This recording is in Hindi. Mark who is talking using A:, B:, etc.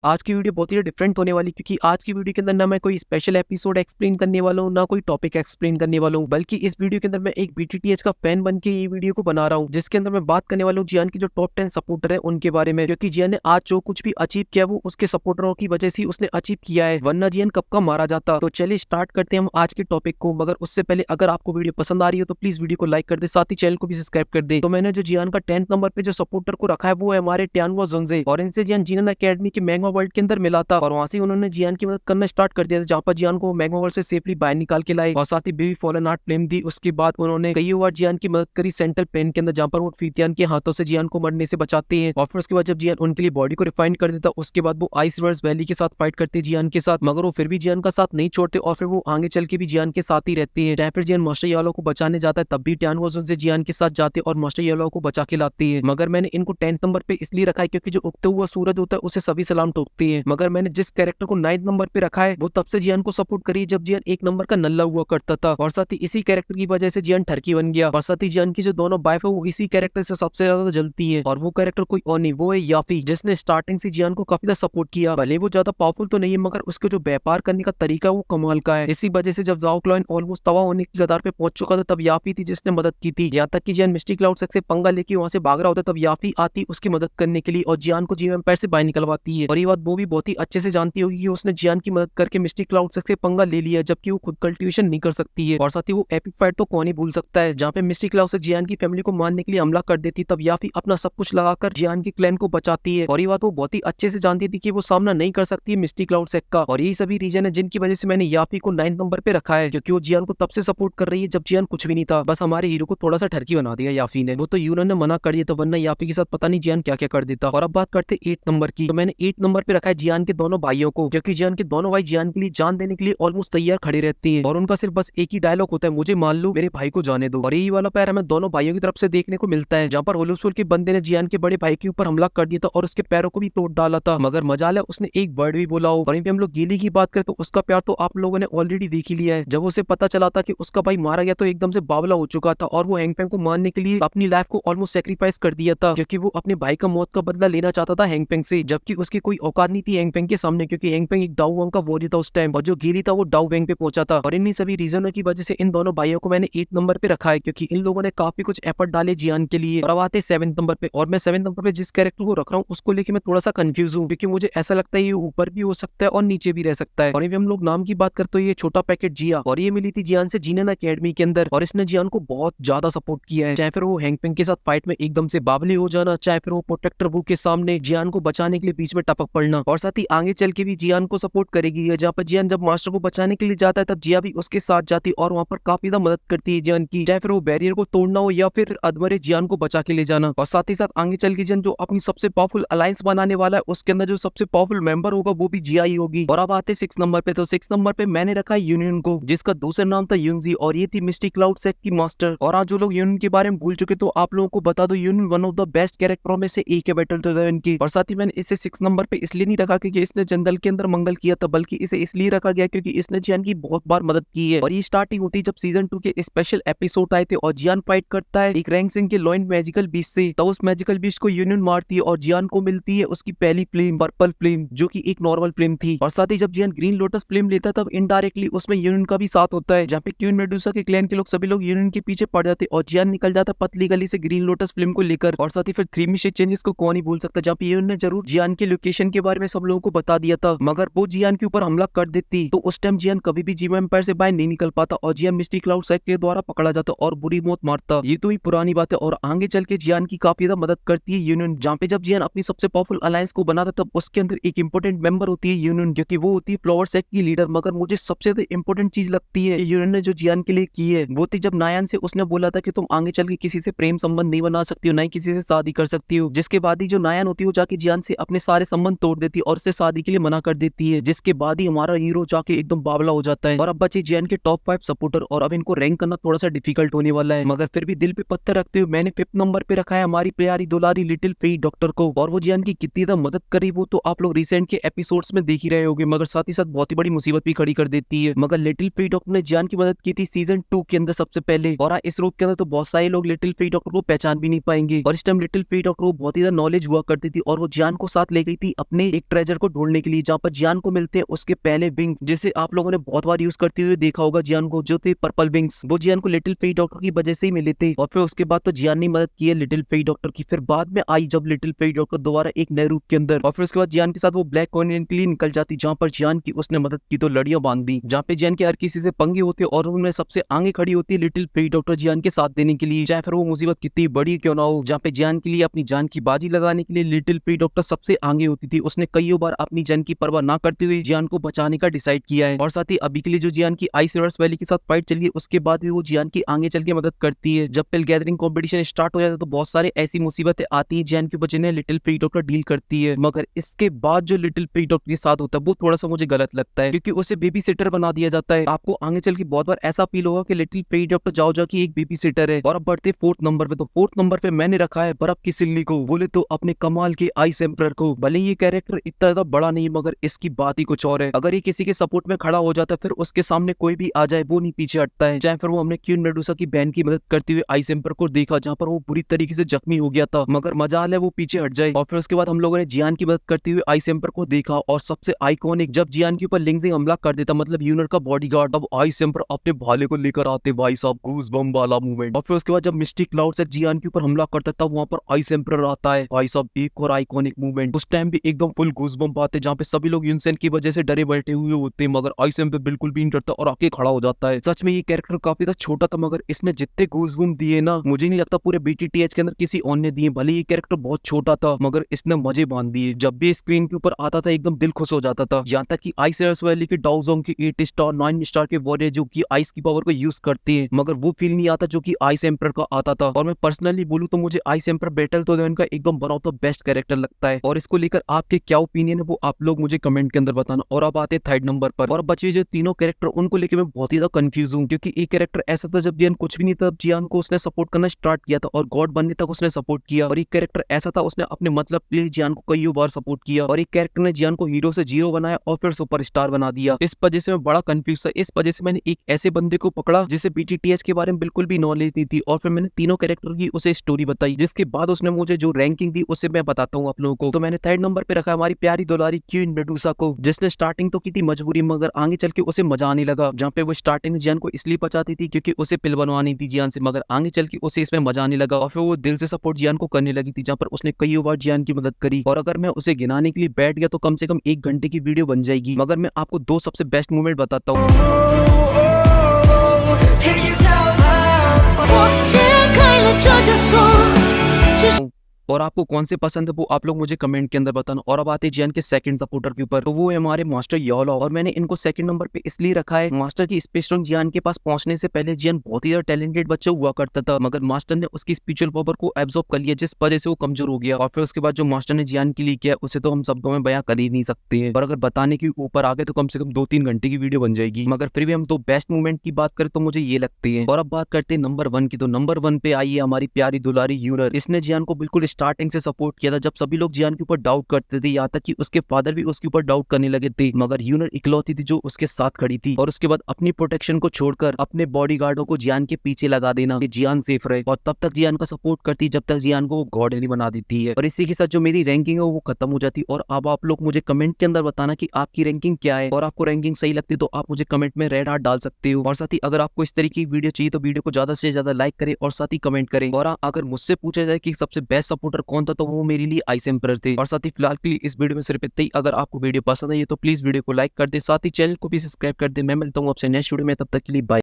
A: आज की वीडियो बहुत ही डिफरेंट होने वाली क्योंकि आज की वीडियो के अंदर ना मैं कोई स्पेशल एपिसोड एक्सप्लेन करने वाला हूँ ना कोई टॉपिक एक्सप्लेन करने वाला हूँ, बल्कि इस वीडियो के अंदर मैं एक बीटीटीएच का फैन बन के ये वीडियो को बना रहा हूँ, जिसके अंदर मैं बात करने वाला हूँ जियान की जो टॉप 10 सपोर्टर है उनके बारे में। क्योंकि जियान ने आज जो कुछ भी अचीव किया वो उसके सपोर्टरों की वजह से उसने अचीव किया है, वरना जियान कब का मारा जाता। तो चलिए स्टार्ट करते हैं हम आज के टॉपिक को। मगर उससे पहले अगर आपको वीडियो पसंद आ रही हो तो प्लीज वीडियो को लाइक कर दे, साथ ही चैनल को भी सब्सक्राइब कर दे। तो मैंने जो जियान का 10th नंबर पे जो सपोर्टर को रखा है वो है हमारे टियानुआ जोंजे, और इनसे जियान जीनन अकेडमी के मैग्मा वर्ल्ड के अंदर मिला था और वहां से उन्होंने जियान की मदद करना स्टार्ट कर दिया था, जहां पर जियान को मैग्मा वर्ल्ड से सेफली बाहर निकाल के लाए और साथ ही बेबी फॉलन आर्ट फ्लेम दी। उसके बाद उन्होंने कई बार जियान की मदद करी सेंट्रल प्लेन के अंदर, जहां पर वो फीतियान के हाथों से जियान को मरने से बचाते हैं। और फिर उसके बाद जब जियान उनके लिए बॉडी को रिफाइन कर देता, उसके बाद वो आइस रिवर्स वैली के साथ फाइट करते जियान के साथ, मगर वो फिर भी जियान का साथ नहीं छोड़ते और फिर वो आगे चल के भी जियान के साथ ही रहते हैं। चाहे फिर जियान मास्टर येलो को बचाने जाता है तब भी टियानुआ जोंजे जियान के साथ जाते और मास्टर येलो को बचा के लाती है। मगर मैंने इनको 10th नंबर पे इसलिए रखा है क्योंकि जो उगते हुआ सूरज होता है उसे सभी सलाम ठोकते हैं। मगर मैंने जिस कैरेक्टर को 9th नंबर पे रखा है वो तब से जियान को सपोर्ट करी जब जियान 1 नंबर का नल्ला हुआ करता था, और साथ ही इसी कैरेक्टर की वजह से जियान ठरकी बन गया। और साथ ही जियान की जो दोनों वाइफ है वो इसी कैरेक्टर से सबसे ज्यादा जलती है, और वो कैरेक्टर कोई और नहीं, वो है याफी, जिसने स्टार्टिंग से जियान को काफी ज्यादा सपोर्ट किया। भले वो ज्यादा पावरफुल तो नहीं है मगर उसके जो व्यापार करने का तरीका वो कमाल का है। इसी वजह से जब जाओ क्लॉइन ऑलमोस्ट तबाह होने की कगार पे पहुंच चुका था तब याफी थी जिसने मदद की थी। यहाँ तक कि जियान मिस्टी क्लाउड से पंगा लेके वहां से भाग रहा होता तब याफी आती उसकी मदद करने के लिए और जियान को जीव एम्पायर से बाहर निकलवाती है। और ये बात वो भी बहुत ही अच्छे से जानती होगी कि उसने जियान की मदद करके मिस्टी क्लाउड से पंगा ले लिया, जबकि वो खुद कल्टीवेशन नहीं कर सकती है। और साथ ही वो एपिक फाइट तो कौन ही भूल सकता है जहाँ पे मिस्टी क्लाउड से जियान की फैमिली को मारने के लिए हमला कर देती, तब याफी अपना सब कुछ लगाकर जियान के क्लैन को बचाती है। और ये बात वो बहुत ही अच्छे से जानती थी कि वो सामना नहीं कर सकती है मिस्टी क्लाउड का। और यही सभी रीजन है जिनकी वजह से मैंने याफी को 9th नंबर पे रखा है, क्योंकि वो जियान को तब से सपोर्ट कर रही है जब जियान कुछ भी नहीं था। बस हमारे हीरो को थोड़ा सा ठरकी बना दिया याफी ने, वो तो यूनन ने मना कर दिया था, वरना याफी के साथ पता नहीं जियान क्या क्या कर देता। और अब बात करते 8th नंबर की, तो मैंने 8th नंबर पे रखा है जियान के दोनों भाइयों को, क्योंकि जियान के दोनों भाई जियान के लिए जान देने के लिए ऑलमोस्ट तैयार खड़े रहते हैं और उनका सिर्फ बस एक ही डायलॉग होता है, मुझे मान लो मेरे भाई को जाने दो। और यही वाला पैर हमें दोनों भाइयों की तरफ से देखने को मिलता है, जहाँ पर होलुसुल के बंदे ने जियान के बड़े भाई के ऊपर हमला कर दिया था और उसके पैरों को भी तोड़ डाला था, मगर मजाल है उसने एक वर्ड भी बोला हो। वहीं पे हम लोग गीली की बात करें तो उसका प्यार तो आप लोगों ने ऑलरेडी देख ही लिया है। जब उसे पता चला था कि उसका भाई मारा गया तो एकदम से बावला हो चुका था और वो हैंगपेंग को मारने के लिए अपनी लाइफ को ऑलमोस्ट सेक्रीफाइस कर दिया था, क्योंकि वो अपने भाई का मौत का बदला लेना चाहता था हैंगपेंग से, जबकि उसकी कोई औकात नहीं थी हैंगपेंग के सामने, क्योंकि हैंगपेंग एक डाउ वांग का वॉरियर था उस टाइम और जो गीली था वो डाउ वेंग पे पहुंचा था। और इन्हीं सभी रीजनों की वजह से इन दोनों भाइयों को मैंने 8th नंबर पे रखा है, क्योंकि इन लोगों ने काफी कुछ एफर्ट डाले जियान के लिए। और अब आते 7th नंबर पे, और मैं 7th नंबर पे जिस कैरेक्टर को रख रहा हूँ उसको लेके मैं थोड़ा सा कंफ्यूज हूँ, क्योंकि मुझे ऐसा लगता है ये ऊपर भी हो सकता है और नीचे भी रह सकता है। और हम लोग नाम की बात करते तो ये छोटा पैकेट जिया, और ये मिली थी जियान से जीनन अकेडमी के अंदर, और इसने जियान को बहुत ज्यादा सपोर्ट किया है, चाहे फिर वो हैंगपेंग के साथ फाइट में एकदम से बावली हो जाना, चाहे फिर वो प्रोटेक्टर वू के सामने जियान को बचाने के लिए बीच में टपक पड़ना, और साथ ही आगे चल के भी जियान को सपोर्ट करेगी। जहाँ पर जियान जब मास्टर को बचाने के लिए जाता है तब जिया भी उसके साथ जाती और वहाँ पर काफी ज्यादा मदद करती है जियान की, चाहे फिर वो बैरियर को तोड़ना हो या फिर अधमरे जियान को बचा के ले जाना। और साथ ही साथ आगे चल के जियान जो अपनी सबसे पावरफुल अलायंस बनाने वाला है उसके अंदर जो सबसे पावरफुल मेंबर होगा वो भी जिया ही होगी। और अब आते 6 नंबर पे, तो 6 नंबर पे मैंने रखा है यूनियन को, जिसका दूसरा नाम था यूनजी, और ये थी मिस्टी क्लाउड सेक की मास्टर। और आज जो लोग यूनियन के बारे में भूल चुके तो आप लोगों को बता दो, union one of the best कैरेक्टरों में से एक है बैटल टोरन की। और साथ ही मैंने इसे 6 नंबर पे इसलिए नहीं रखा क्योंकि इसने जंगल के अंदर मंगल किया था, बल्कि इसे इसलिए रखा गया क्योंकि इसने जियान की बहुत बार मदद की है। और ये स्टार्टिंग होती है जब सीजन 2 के स्पेशल एपिसोड आए थे और जियान फाइट करता है एक रैंक सिंह के लॉइन मैजिकल बीस्ट से, तो उस मैजिकल बीस्ट को यूनियन मारती है और जियान को मिलती है उसकी पहली फ्लेम पर्पल फ्लेम, जो कि एक नॉर्मल फ्लेम थी। और साथ ही जब जियान ग्रीन लोटस फ्लेम लेता है तब इनडायरेक्टली उसमें यूनियन का भी साथ होता है, जहाँ पे क्वीन मेडुसा के क्लैन के लोग सभी लोग यूनियन के पीछे पड़ जाते और जियान निकल जाता पतली गली से ग्रीन लोटस फ्लेम को लेकर। और साथ ही फिर 3 मिशन चेंजेस को कौन ही भूल सकता, जहाँ पे यूनियन ने जरूर जियान के लोकेशन के बारे में सब लोगों को बता दिया था, मगर वो जियान के ऊपर हमला कर देती तो उस टाइम जियान कभी भी जीव एम्पायर से बाहर नहीं निकल पाता और जियान मिस्टी क्लाउड सेक के द्वारा पकड़ा जाता और बुरी मौत मारता। ये तो ही पुरानी बात है। और आगे चल के जियान की काफी ज्यादा मदद करती है यूनियन, जहाँ पे जब जियान अपनी सबसे पावरफुल अलायंस को बनाता तब उसके अंदर एक इंपॉर्टेंट मेंबर होती है यूनियन, क्योंकि वो होती है फ्लावर सेक की लीडर। मगर मुझे सबसे ज्यादा इंपॉर्टेंट चीज लगती है यूनियन ने जो जियान के लिए की है वो थी जब नायान से उसने बोला था कि तुम आगे चल के किसी से प्रेम संबंध नहीं बना सकती हो, ना ही किसी से शादी कर सकती हो, जिसके बाद ही जो नायान होती है वो जाके जियान से अपने सारे संबंध तोड़ देती है और उससे शादी के लिए मना कर देती है, जिसके बाद ही हमारा हीरो जाके एकदम बावला हो जाता है। और अब बचे जियान के टॉप 5 सपोर्टर, और अब इनको रैंक करना थोड़ा सा डिफिकल्ट होने वाला है, मगर फिर भी दिल पे पत्थर रखते हुए मैंने 5th नंबर पे रखा है हमारी प्यारी दुलारी लिटिल फेई डॉक्टर को। और वो जियान की कितनी ज्यादा मदद करी वो तो आप लोग रिसेंट के एपिसोड्स में देख ही रहे होंगे, मगर साथ ही साथ बहुत ही बड़ी मुसीबत भी खड़ी कर देती है। मगर लिटिल फेई डॉक्टर ने जियान की मदद की थी सीजन 2 के अंदर सबसे पहले, और इस रूप के अंदर तो बहुत सारे लोग लिटिल फेई डॉक्टर को पहचान भी नहीं पाएंगे। और इस टाइम लिटिल फेई डॉक्टर को बहुत ही ज्यादा नॉलेज हुआ करती थी और वो जियान को साथ ले गई थी अपने एक ट्रेजर को ढूंढने के लिए, जहाँ पर जियान को मिलते हैं उसके पहले विंग्स, जिसे आप लोगों ने बहुत बार यूज करते हुए देखा होगा जियान को, जो थे पर्पल विंग्स। वो जियान को लिटिल फेई डॉक्टर की वजह से ही मिले थे। और फिर उसके बाद तो जियान ने मदद की है लिटिल फेई डॉक्टर की। फिर बाद में आई जब लिटिल फेई डॉक्टर दोबारा एक नए रूप के अंदर, और फिर उसके बाद जियान के साथ वो ब्लैक कॉन्टिनेंट के लिए निकल जाती, जहाँ पर जियान की उसने मदद की तो लड़ियां बांध दी, जहाँ पे जियान के हर किसी से पंगे होते और उनमें सबसे आगे खड़ी होती है लिटिल फेई डॉक्टर जियान के साथ देने के लिए, चाहे फिर वो मुसीबत कितनी बड़ी क्यों ना हो। जहाँ पे जियान के लिए अपनी जान की बाजी लगाने के लिए लिटिल फेई डॉक्टर सबसे आगे होती थी। उसने कई बार अपनी जान की परवाह ना करते हुए जियान को बचाने का डिसाइड किया है। और साथ ही अभी के लिए जो जियान की आइस रिवर्स वैली के साथ फाइट चली है, उसके बाद भी वो जियान की आगे चल के मदद करती है। जब पिल गैदरिंग कॉम्पिटिशन स्टार्ट हो जाता है तो बहुत सारे ऐसी मुसीबतें आती है जियान की बचने लिटिल फेई डॉक्टर डील करती है। मगर इसके बाद जो लिटिल फेई डॉक्टर के साथ होता है वो थोड़ा सा मुझे गलत लगता है, क्योंकि उसे बेबी सिटर बना दिया जाता है। आपको आगे चल के बहुत बार ऐसा फील होगा कि लिटिल फेई डॉक्टर जाओ जा की एक बेबी सिटर है। और अब बढ़ते 4th नंबर पे, तो 4th नंबर पे मैंने रखा है बर्फ की सिल्ली को, बोले तो अपने कमाल के आइस एम्परर को। भले ये कैरेक्टर इतना ज्यादा बड़ा नहीं मगर इसकी बात ही कुछ और है। अगर ये किसी के सपोर्ट में खड़ा हो जाता है फिर उसके सामने कोई भी आ जाए वो नहीं पीछे हटता है। चाहे फिर वो हमने क्वीन मेडुसा की बहन की मदद करते हुए आइस एम्परर को देखा, जहाँ पर वो बुरी तरीके से जख्मी हो गया था, मगर मजाल है वो पीछे हट जाए। और फिर उसके बाद हम लोगों ने जियान की मदद करते हुए आइस एम्परर को देखा, और सबसे आइकॉनिक जब जियान के ऊपर लिंगजिंग हमला कर देता, मतलब यूनर का बॉडीगार्ड, अब आइस एम्परर अपने भाले को लेकर आते, भाई साहब गूज बम वाला मूवमेंट। और फिर उसके बाद जब मिस्टिक क्लाउड से जियान के ऊपर हमला करता था वहां पर आइस एम्परर आता है, भाई साहब एक और आइकॉनिक मूवमेंट। उस टाइम भी एकदम फुल गूज बम आते, जहाँ पे सभी लोग यूनसेन की वजह से डरे बैठे हुए होते हैं, मगर आइस एम्परर बिल्कुल भी नहीं डरता और आके खड़ा हो जाता है। सच में ये कैरेक्टर काफी ज्यादा छोटा था मगर इसने जितने गूज बम दिए ना, मुझे नहीं लगता पूरे बीटीटीएच के अंदर किसी और ने दिए। भले ये कैरेक्टर बहुत छोटा था मगर इसने मजे बांध दिए। जब भी स्क्रीन के ऊपर आता था एकदम दिल खुश हो जाता था। यहाँ तक कि आइस रिवर्स वैली के डाउजोंग के 8 स्टार 9 स्टार के वॉरियर जो कि आइस की पावर को यूज करते हैं, मगर वो फील नहीं आता जो कि आइस एम्परर का आता था। और मैं पर्सनली बोलूं तो मुझे आइस एम्परर बैटल तो का एकदम one of the best character लगता है। और इसको लेकर आपके क्या ओपिनियन है वो आप लोग मुझे कमेंट के अंदर बताना। और अब आते 3rd नंबर पर, और बचे जो तीनों कैरेक्टर उनको लेकर मैं बहुत ही ज्यादा कंफ्यूज हूँ, क्योंकि एक कैरेक्टर ऐसा था जब जियान कुछ भी नहीं था, जियान को उसने सपोर्ट करना स्टार्ट किया था और गॉड बनने तक उसने सपोर्ट किया। और एक कैरेक्टर ऐसा था उसने अपने मतलब के लिए जियान को कई बार सपोर्ट किया। और एक कैरेक्टर ने जियान को हीरो से जीरो बनाया और फिर सुपरस्टार बना दिया। इस वजह से मैं बड़ा कंफ्यूज था। इस वजह से मैंने एक ऐसे बंदे को पकड़ा जिसे बीटीटीएच के बारे में बिल्कुल भी नॉलेज नहीं थी, और फिर मैंने तीनों कैरेक्टर की उसे स्टोरी बताई, जिसके बाद उसने मुझे जो रैंकिंग दी उसे मैं बताता हूँ आप लोगों को। तो मैंने 3rd नंबर पे रखा हमारी प्यारी दुलारी क्वीन मेडुसा को, जिसने स्टार्टिंग तो की थी मजबूरी मगर आगे चल के उसे मजा आने लगा। जहाँ पे वो स्टार्टिंग में जियान को इसलिए बचाती थी क्योंकि उसे पिल बनवानी थी जियान से, मगर आगे चल के उसे इसमें मजा आने लगा और फिर वो दिल से सपोर्ट जियान को करने लगी थी, जहाँ पर उसने कई बार जियान की मदद करी। और अगर मैं उसे गिनाने के लिए बैठ गया तो कम से कम 1 घंटे की वीडियो बन जाएगी, मगर मैं आपको 2 सबसे बेस्ट मोमेंट बताता हूँ। और आपको कौन से पसंद है वो आप लोग मुझे कमेंट के अंदर बताना। और अब आते हैं जियान के सेकंड सपोर्टर के ऊपर, तो वो है हमारे मास्टर योलो। और मैंने इनको 2nd नंबर पे इसलिए रखा है, मास्टर की स्पेशल जियान के पास पहुंचने से पहले जियान बहुत ही टैलेंटेड बच्चा हुआ करता था, मगर मास्टर ने उसकी स्पिरिचुअल पावर को एब्जॉर्ब कर लिया, जिस वजह से वो कमजोर हो गया। और फिर उसके बाद जो मास्टर ने जियान के लिए किया उसे तो हम शब्दों में बयां कर ही नहीं सकते हैं, और अगर बताने के ऊपर आ गए तो कम से कम 2-3 घंटे की वीडियो बन जाएगी। मगर फिर भी हम 2 बेस्ट मूवमेंट की बात करें तो मुझे ये लगती है। और अब बात करते हैं नंबर 1 की, तो नंबर 1 पे आई है हमारी प्यारी दुलारी यूनर। इसने जियान को बिल्कुल स्टार्टिंग से सपोर्ट किया था, जब सभी लोग जियान के ऊपर डाउट करते थे, यहाँ तक कि उसके फादर भी उसके ऊपर डाउट करने लगे थे, मगर यूनर इकलौती थी जो उसके साथ खड़ी थी। और उसके बाद अपनी प्रोटेक्शन को छोड़कर अपने बॉडीगार्डों को जियान के पीछे लगा देना कि जियान सेफ रहे, और तब तक जियान का सपोर्ट करती जब तक जियान को वो गॉड नहीं बना देती है। और इसी के साथ जो मेरी रैंकिंग है वो खत्म हो जाती। और अब आप लोग मुझे कमेंट के अंदर बताना कि आपकी रैंकिंग क्या है, और आपको रैंकिंग सही लगती तो आप मुझे कमेंट में रेड हार्ट डाल सकते हो। और साथ ही अगर आपको इस तरीके की वीडियो चाहिए तो वीडियो को ज्यादा से ज्यादा लाइक करें और साथ ही कमेंट करें। और अगर मुझसे पूछा जाए कि सबसे बेस्ट सपोर्टर कौन था तो वो मेरे लिए आइस एम्परर थे। और साथ ही फिलहाल के लिए इस वीडियो में सिर्फ इतना ही। अगर आपको वीडियो पसंद आई तो प्लीज वीडियो को लाइक कर दे, साथ ही चैनल को भी सब्सक्राइब कर दे। मैं मिलता हूँ आपसे नेक्स्ट वीडियो में, तब तक के लिए बाय।